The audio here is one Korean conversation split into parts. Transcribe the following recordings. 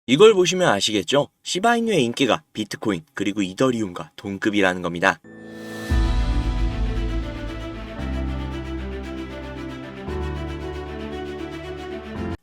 이걸 보시면 아시겠죠? 시바이누의 인기가 비트코인 그리고 이더리움과 동급이라는 겁니다.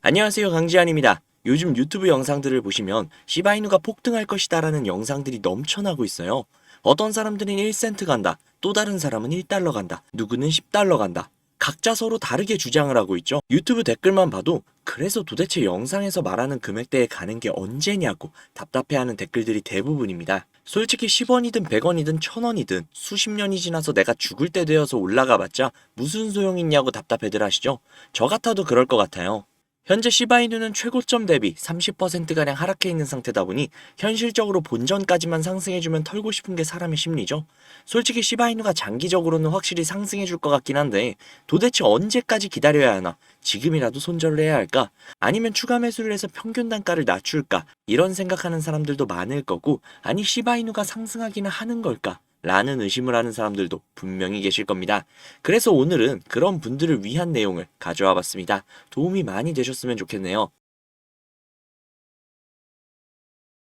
안녕하세요, 강지한입니다. 요즘 유튜브 영상들을 보시면 시바이누가 폭등할 것이다라는 영상들이 넘쳐나고 있어요. 어떤 사람들은 1센트 간다, 또 다른 사람은 1달러 간다, 누구는 10달러 간다. 각자 서로 다르게 주장을 하고 있죠. 유튜브 댓글만 봐도 그래서 도대체 영상에서 말하는 금액대에 가는 게 언제냐고 답답해하는 댓글들이 대부분입니다. 솔직히 10원이든 100원이든 1000원이든 수십 년이 지나서 내가 죽을 때 되어서 올라가 봤자 무슨 소용이 있냐고 답답해들 하시죠. 저 같아도 그럴 것 같아요. 현재 시바이누는 최고점 대비 30%가량 하락해 있는 상태다 보니 현실적으로 본전까지만 상승해주면 털고 싶은 게 사람의 심리죠. 솔직히 시바이누가 장기적으로는 확실히 상승해줄 것 같긴 한데 도대체 언제까지 기다려야 하나? 지금이라도 손절을 해야 할까? 아니면 추가 매수를 해서 평균 단가를 낮출까? 이런 생각하는 사람들도 많을 거고, 아니 시바이누가 상승하기는 하는 걸까? 라는 의심을 하는 사람들도 분명히 계실 겁니다. 그래서 오늘은 그런 분들을 위한 내용을 가져와 봤습니다. 도움이 많이 되셨으면 좋겠네요.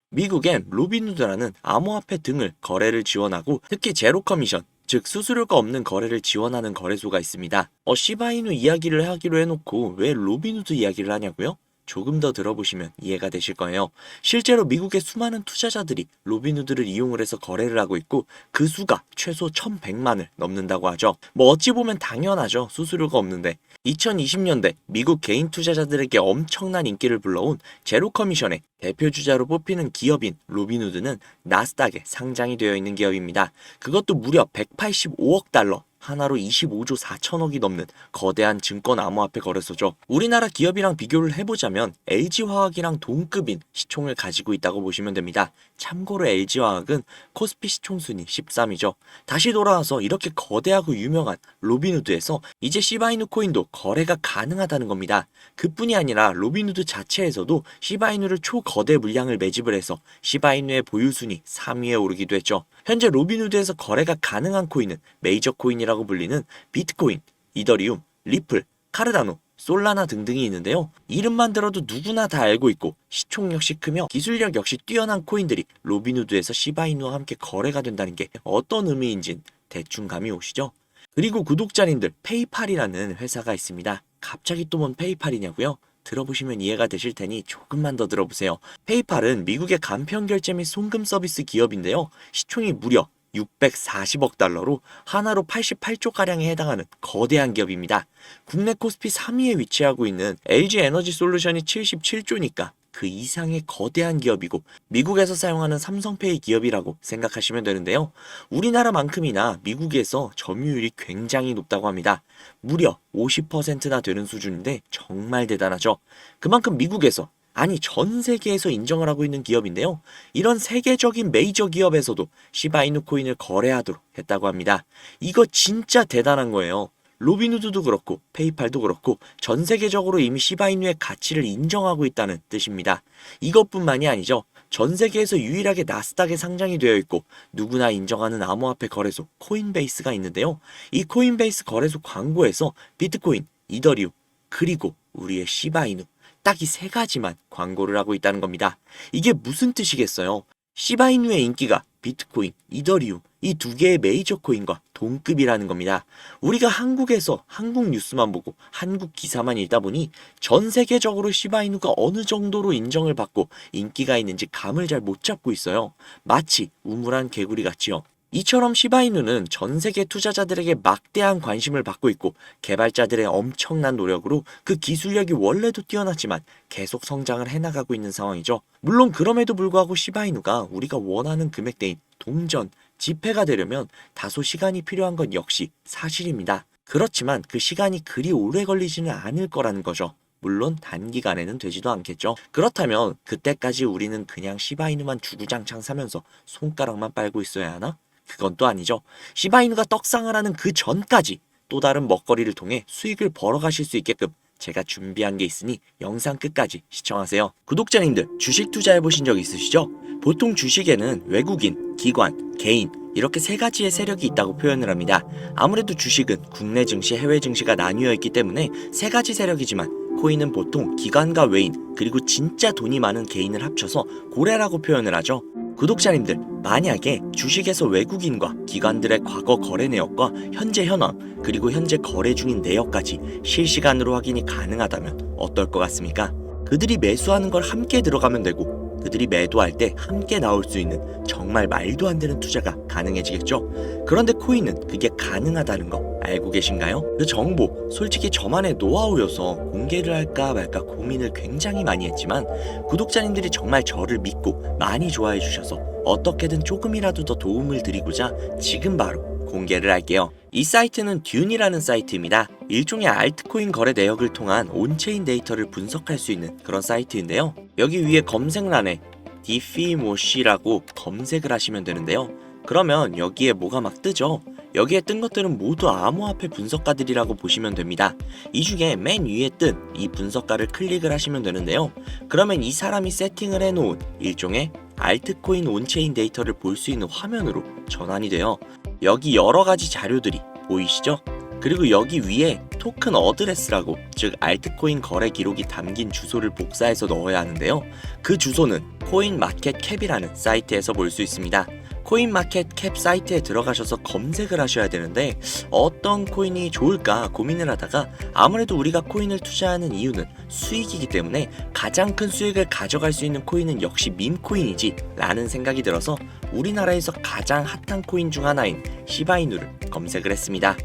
미국엔 로빈후드라는 암호화폐 등을 거래를 지원하고 특히 제로 커미션, 즉 수수료가 없는 거래를 지원하는 거래소가 있습니다. 시바이누 이야기를 하기로 해놓고 왜 로빈후드 이야기를 하냐고요? 조금 더 들어보시면 이해가 되실 거예요. 실제로 미국의 수많은 투자자들이 로빈후드를 이용을 해서 거래를 하고 있고 그 수가 최소 1100만을 넘는다고 하죠. 뭐 어찌 보면 당연하죠. 수수료가 없는데. 2020년대 미국 개인 투자자들에게 엄청난 인기를 불러온 제로 커미션의 대표 주자로 뽑히는 기업인 로빈후드는 나스닥에 상장이 되어 있는 기업입니다. 그것도 무려 185억 달러. 하나로 25조 4천억이 넘는 거대한 증권 암호화폐 거래소죠. 우리나라 기업이랑 비교를 해보자면 LG화학이랑 동급인 시총을 가지고 있다고 보시면 됩니다. 참고로 LG화학은 코스피 시총 순위 13위죠. 다시 돌아와서 이렇게 거대하고 유명한 로빈후드에서 이제 시바이누 코인도 거래가 가능하다는 겁니다. 그뿐이 아니라 로빈후드 자체에서도 시바이누를 초거대 물량을 매집을 해서 시바이누의 보유 순위 3위에 오르기도 했죠. 현재 로빈후드에서 거래가 가능한 코인은 메이저 코인이라고 불리는 비트코인, 이더리움, 리플, 카르다노, 솔라나 등등이 있는데요. 이름만 들어도 누구나 다 알고 있고 시총 역시 크며 기술력 역시 뛰어난 코인들이 로빈후드에서 시바이누와 함께 거래가 된다는 게 어떤 의미인진 대충 감이 오시죠? 그리고 구독자님들, 페이팔이라는 회사가 있습니다. 갑자기 또 뭔 페이팔이냐고요? 들어보시면 이해가 되실 테니 조금만 더 들어보세요. 페이팔은 미국의 간편 결제 및 송금 서비스 기업인데요. 시총이 무려 640억 달러로 하나로 88조가량에 해당하는 거대한 기업입니다. 국내 코스피 3위에 위치하고 있는 LG 에너지 솔루션이 77조니까 그 이상의 거대한 기업이고 미국에서 사용하는 삼성페이 기업이라고 생각하시면 되는데요. 우리나라만큼이나 미국에서 점유율이 굉장히 높다고 합니다. 무려 50%나 되는 수준인데 정말 대단하죠. 그만큼 미국에서 아니 전 세계에서 인정을 하고 있는 기업인데요. 이런 세계적인 메이저 기업에서도 시바이누 코인을 거래하도록 했다고 합니다. 이거 진짜 대단한 거예요. 로빈후드도 그렇고 페이팔도 그렇고 전 세계적으로 이미 시바이누의 가치를 인정하고 있다는 뜻입니다. 이것뿐만이 아니죠. 전 세계에서 유일하게 나스닥에 상장이 되어 있고 누구나 인정하는 암호화폐 거래소 코인베이스가 있는데요. 이 코인베이스 거래소 광고에서 비트코인, 이더리움, 그리고 우리의 시바이누 딱 이 세 가지만 광고를 하고 있다는 겁니다. 이게 무슨 뜻이겠어요? 시바이누의 인기가 비트코인, 이더리움 이 두 개의 메이저 코인과 동급이라는 겁니다. 우리가 한국에서 한국 뉴스만 보고 한국 기사만 읽다 보니 전 세계적으로 시바이누가 어느 정도로 인정을 받고 인기가 있는지 감을 잘 못 잡고 있어요. 마치 우물안 개구리 같지요. 이처럼 시바이누는 전 세계 투자자들에게 막대한 관심을 받고 있고 개발자들의 엄청난 노력으로 그 기술력이 원래도 뛰어났지만 계속 성장을 해나가고 있는 상황이죠. 물론 그럼에도 불구하고 시바이누가 우리가 원하는 금액대인 동전, 지폐가 되려면 다소 시간이 필요한 건 역시 사실입니다. 그렇지만 그 시간이 그리 오래 걸리지는 않을 거라는 거죠. 물론 단기간에는 되지도 않겠죠. 그렇다면 그때까지 우리는 그냥 시바이누만 주구장창 사면서 손가락만 빨고 있어야 하나? 그건 또 아니죠. 시바이누가 떡상을 하는 그 전까지 또 다른 먹거리를 통해 수익을 벌어가실 수 있게끔 제가 준비한 게 있으니 영상 끝까지 시청하세요. 구독자님들 주식 투자해보신 적 있으시죠? 보통 주식에는 외국인, 기관, 개인 이렇게 세 가지의 세력이 있다고 표현을 합니다. 아무래도 주식은 국내 증시, 해외 증시가 나뉘어 있기 때문에 세 가지 세력이지만 코인은 보통 기관과 외인 그리고 진짜 돈이 많은 개인을 합쳐서 고래라고 표현을 하죠. 구독자님들, 만약에 주식에서 외국인과 기관들의 과거 거래 내역과 현재 현황 그리고 현재 거래 중인 내역까지 실시간으로 확인이 가능하다면 어떨 것 같습니까? 그들이 매수하는 걸 함께 들어가면 되고 그들이 매도할 때 함께 나올 수 있는 정말 말도 안 되는 투자가 가능해지겠죠. 그런데 코인은 그게 가능하다는 거 알고 계신가요? 그 정보 솔직히 저만의 노하우여서 공개를 할까 말까 고민을 굉장히 많이 했지만 구독자님들이 정말 저를 믿고 많이 좋아해 주셔서 어떻게든 조금이라도 더 도움을 드리고자 지금 바로 공개를 할게요. 이 사이트는 듄이라는 사이트입니다. 일종의 알트코인 거래 내역을 통한 온체인 데이터를 분석할 수 있는 그런 사이트인데요. 여기 위에 검색란에 디피모시라고 검색을 하시면 되는데요. 그러면 여기에 뭐가 막 뜨죠? 여기에 뜬 것들은 모두 암호화폐 분석가들이라고 보시면 됩니다. 이 중에 맨 위에 뜬 이 분석가를 클릭을 하시면 되는데요. 그러면 이 사람이 세팅을 해놓은 일종의 알트코인 온체인 데이터를 볼 수 있는 화면으로 전환이 돼요. 여기 여러 가지 자료들이 보이시죠? 그리고 여기 위에 토큰 어드레스라고, 즉 알트코인 거래 기록이 담긴 주소를 복사해서 넣어야 하는데요. 그 주소는 코인마켓캡이라는 사이트에서 볼 수 있습니다. 코인마켓캡 사이트에 들어가셔서 검색을 하셔야 되는데 어떤 코인이 좋을까 고민을 하다가 아무래도 우리가 코인을 투자하는 이유는 수익이기 때문에 가장 큰 수익을 가져갈 수 있는 코인은 역시 밈코인이지 라는 생각이 들어서 우리나라에서 가장 핫한 코인 중 하나인 시바이누를 검색을 했습니다.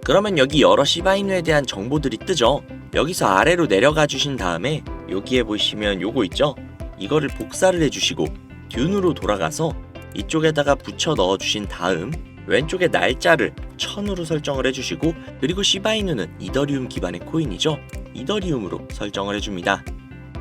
그러면 여기 여러 시바이누에 대한 정보들이 뜨죠. 여기서 아래로 내려가 주신 다음에 여기에 보시면 요거 있죠? 이거를 복사를 해주시고 듄으로 돌아가서 이쪽에다가 붙여 넣어 주신 다음 왼쪽에 날짜를 1000으로 설정을 해주시고 그리고 시바이누는 이더리움 기반의 코인이죠. 이더리움으로 설정을 해줍니다.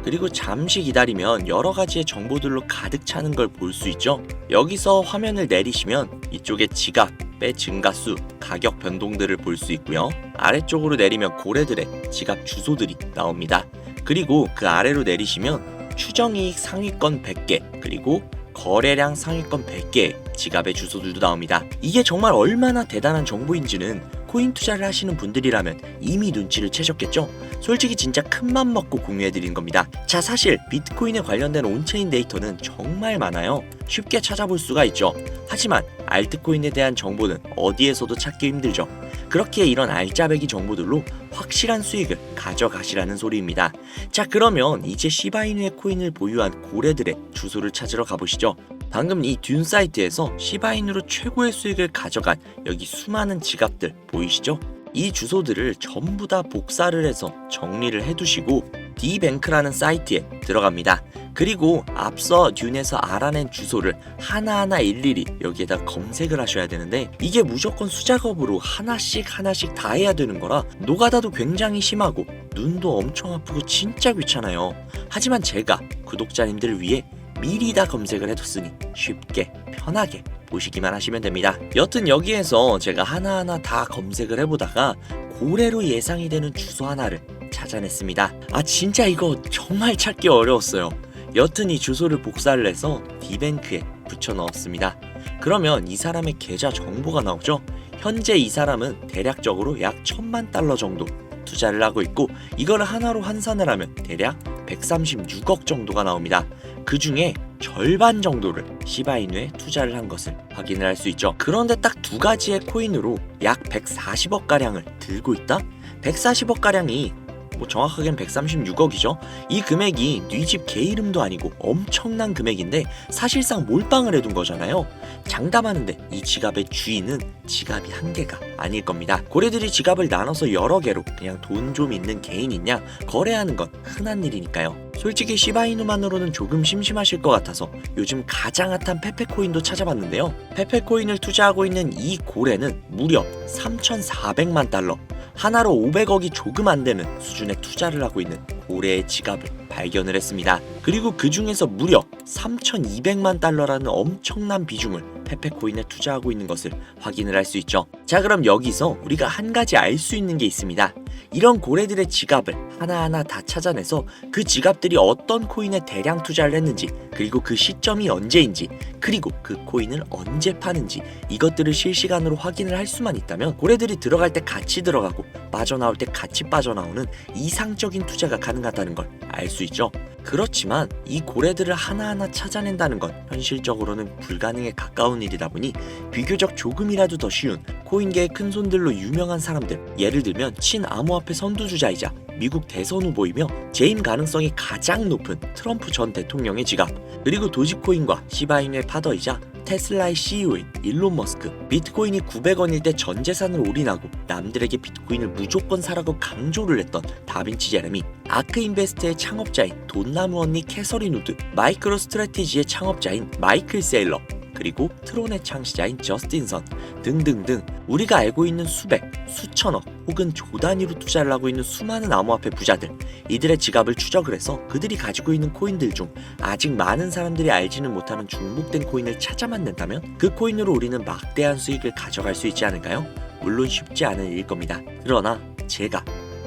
그리고 잠시 기다리면 여러 가지의 정보들로 가득 차는 걸 볼 수 있죠. 여기서 화면을 내리시면 이쪽에 지갑의 증가수, 가격 변동들을 볼 수 있고요. 아래쪽으로 내리면 고래들의 지갑 주소들이 나옵니다. 그리고 그 아래로 내리시면 추정이익 상위권 100개 그리고 거래량 상위권 100개의 지갑의 주소들도 나옵니다. 이게 정말 얼마나 대단한 정보인지는 코인 투자를 하시는 분들이라면 이미 눈치를 채셨겠죠? 솔직히 진짜 큰맘 먹고 공유해드린 겁니다. 자, 사실 비트코인에 관련된 온체인 데이터는 정말 많아요. 쉽게 찾아볼 수가 있죠. 하지만 알트코인에 대한 정보는 어디에서도 찾기 힘들죠. 그렇기에 이런 알짜배기 정보들로 확실한 수익을 가져가시라는 소리입니다. 자, 그러면 이제 시바이누의 코인을 보유한 고래들의 주소를 찾으러 가보시죠. 방금 이 듄 사이트에서 시바이누로 최고의 수익을 가져간 여기 수많은 지갑들 보이시죠? 이 주소들을 전부 다 복사를 해서 정리를 해두시고 디뱅크라는 사이트에 들어갑니다. 그리고 앞서 듄에서 알아낸 주소를 하나하나 일일이 여기에다 검색을 하셔야 되는데 이게 무조건 수작업으로 하나씩 다 해야 되는 거라 노가다도 굉장히 심하고 눈도 엄청 아프고 진짜 귀찮아요. 하지만 제가 구독자님들을 위해 미리 다 검색을 해뒀으니 쉽게 편하게 보시기만 하시면 됩니다. 여튼 여기에서 제가 하나하나 다 검색을 해보다가 고래로 예상이 되는 주소 하나를 찾아냈습니다. 아, 진짜 이거 정말 찾기 어려웠어요. 여튼 이 주소를 복사를 해서 디뱅크에 붙여 넣었습니다. 그러면 이 사람의 계좌 정보가 나오죠. 현재 이 사람은 대략적으로 약 1000만 달러 정도 투자를 하고 있고 이거를 하나로 환산을 하면 대략 136억 정도가 나옵니다. 그 중에 절반 정도를 시바이누에 투자를 한 것을 확인을 할 수 있죠. 그런데 딱 두 가지의 코인으로 약 140억 가량을 들고 있다? 140억 가량이 정확하게는 136억이죠. 이 금액이 네 집 개 이름도 아니고 엄청난 금액인데 사실상 몰빵을 해둔 거잖아요. 장담하는데 이 지갑의 주인은 지갑이 한 개가 아닐 겁니다. 고래들이 지갑을 나눠서 여러 개로 그냥 돈 좀 있는 개인 있냐 거래하는 건 흔한 일이니까요. 솔직히 시바이누만으로는 조금 심심하실 것 같아서 요즘 가장 핫한 페페코인도 찾아봤는데요. 페페코인을 투자하고 있는 이 고래는 무려 3,400만 달러 하나로 500억이 조금 안 되는 수준의 투자를 하고 있는 고래의 지갑을 발견을 했습니다. 그리고 그 중에서 무려 3,200만 달러라는 엄청난 비중을 페페코인에 투자하고 있는 것을 확인을 할 수 있죠. 자, 그럼 여기서 우리가 한 가지 알 수 있는 게 있습니다. 이런 고래들의 지갑을 하나하나 다 찾아내서 그 지갑들이 어떤 코인에 대량 투자를 했는지, 그리고 그 시점이 언제인지, 그리고 그 코인을 언제 파는지, 이것들을 실시간으로 확인을 할 수만 있다면 고래들이 들어갈 때 같이 들어가고 빠져나올 때 같이 빠져나오는 이상적인 투자가 가능하다는 걸 알 수 있죠. 그렇지만 이 고래들을 하나하나 찾아낸다는 건 현실적으로는 불가능에 가까운 일이다 보니 비교적 조금이라도 더 쉬운 코인계의 큰손들로 유명한 사람들, 예를 들면 친암호화폐 선두주자이자 미국 대선 후보이며 재임 가능성이 가장 높은 트럼프 전 대통령의 지갑, 그리고 도지코인과 시바이누의 파더이자 테슬라의 CEO인 일론 머스크, 비트코인이 900원일 때 전 재산을 올인하고 남들에게 비트코인을 무조건 사라고 강조를 했던 다빈치 제레미, 아크인베스트의 창업자인 돈나무 언니 캐서린 우드, 마이크로 스트래티지의 창업자인 마이클 세일러, 그리고 트론의 창시자인 저스틴 선 등등등 우리가 알고 있는 수백, 수천억 혹은 조 단위로 투자를 하고 있는 수많은 암호화폐 부자들, 이들의 지갑을 추적을 해서 그들이 가지고 있는 코인들 중 아직 많은 사람들이 알지는 못하는 중복된 코인을 찾아만 낸다면 그 코인으로 우리는 막대한 수익을 가져갈 수 있지 않을까요? 물론 쉽지 않은 일일 겁니다. 그러나 제가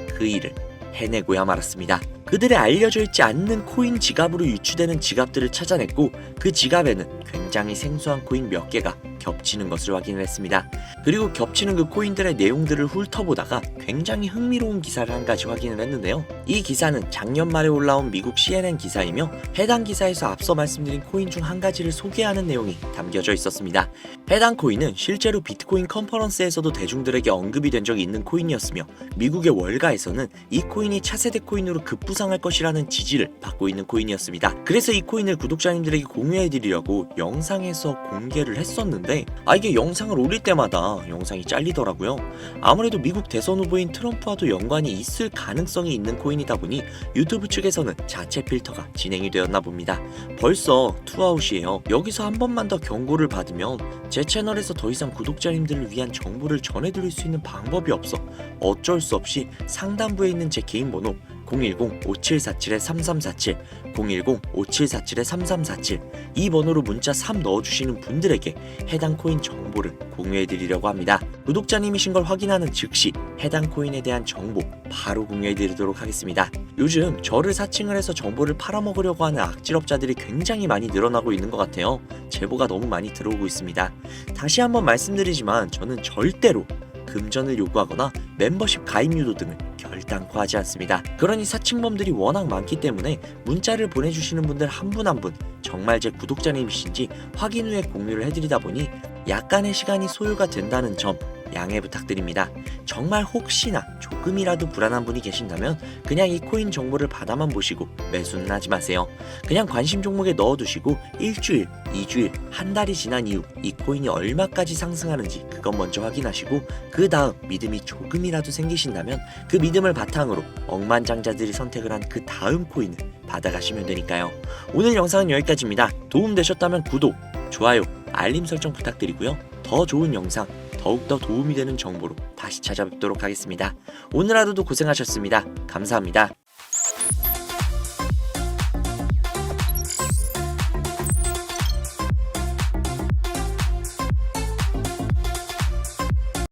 그 일을 해내고야 말았습니다. 그들의 알려져 있지 않는 코인 지갑으로 유추되는 지갑들을 찾아냈고 그 지갑에는 굉장히 생소한 코인 몇 개가 겹치는 것을 확인을 했습니다. 그리고 겹치는 그 코인들의 내용들을 훑어보다가 굉장히 흥미로운 기사를 한 가지 확인을 했는데요. 이 기사는 작년 말에 올라온 미국 CNN 기사이며 해당 기사에서 앞서 말씀드린 코인 중 한 가지를 소개하는 내용이 담겨져 있었습니다. 해당 코인은 실제로 비트코인 컨퍼런스에서도 대중들에게 언급이 된 적이 있는 코인이었으며 미국의 월가에서는 이 코인이 차세대 코인으로 급부상할 것이라는 지지를 받고 있는 코인이었습니다. 그래서 이 코인을 구독자님들에게 공유해드리려고 영상에서 공개를 했었는데 이게 영상을 올릴 때마다 영상이 잘리더라고요. 아무래도 미국 대선 후보인 트럼프와도 연관이 있을 가능성이 있는 코인이다 보니 유튜브 측에서는 자체 필터가 진행이 되었나 봅니다. 벌써 투아웃이에요. 여기서 한 번만 더 경고를 받으면 제 채널에서 더 이상 구독자님들을 위한 정보를 전해드릴 수 있는 방법이 없어 어쩔 수 없이 상단부에 있는 제 개인 번호 010-5747-3347, 010-5747-3347 이 번호로 문자 3 넣어주시는 분들에게 해당 코인 정보를 공유해드리려고 합니다. 구독자님이신 걸 확인하는 즉시 해당 코인에 대한 정보 바로 공유해드리도록 하겠습니다. 요즘 저를 사칭을 해서 정보를 팔아먹으려고 하는 악질업자들이 굉장히 많이 늘어나고 있는 것 같아요. 제보가 너무 많이 들어오고 있습니다. 다시 한번 말씀드리지만 저는 절대로 금전을 요구하거나 멤버십 가입 유도 등을 결단코 하지 않습니다. 그러니 사칭범들이 워낙 많기 때문에 문자를 보내주시는 분들 한 분 한 분 정말 제 구독자님이신지 확인 후에 공유를 해드리다 보니 약간의 시간이 소요가 된다는 점 양해 부탁드립니다. 정말 혹시나 조금이라도 불안한 분이 계신다면 그냥 이 코인 정보를 받아만 보시고 매수는 하지 마세요. 그냥 관심 종목에 넣어두시고 일주일, 2주일, 한 달이 지난 이후 이 코인이 얼마까지 상승하는지 그것 먼저 확인하시고 그 다음 믿음이 조금이라도 생기신다면 그 믿음을 바탕으로 억만장자들이 선택을 한 그 다음 코인을 받아가시면 되니까요. 오늘 영상은 여기까지입니다. 도움되셨다면 구독, 좋아요, 알림 설정 부탁드리고요. 더 좋은 영상, 더욱더 도움이 되는 정보로 다시 찾아뵙도록 하겠습니다. 오늘 하루도 고생하셨습니다. 감사합니다.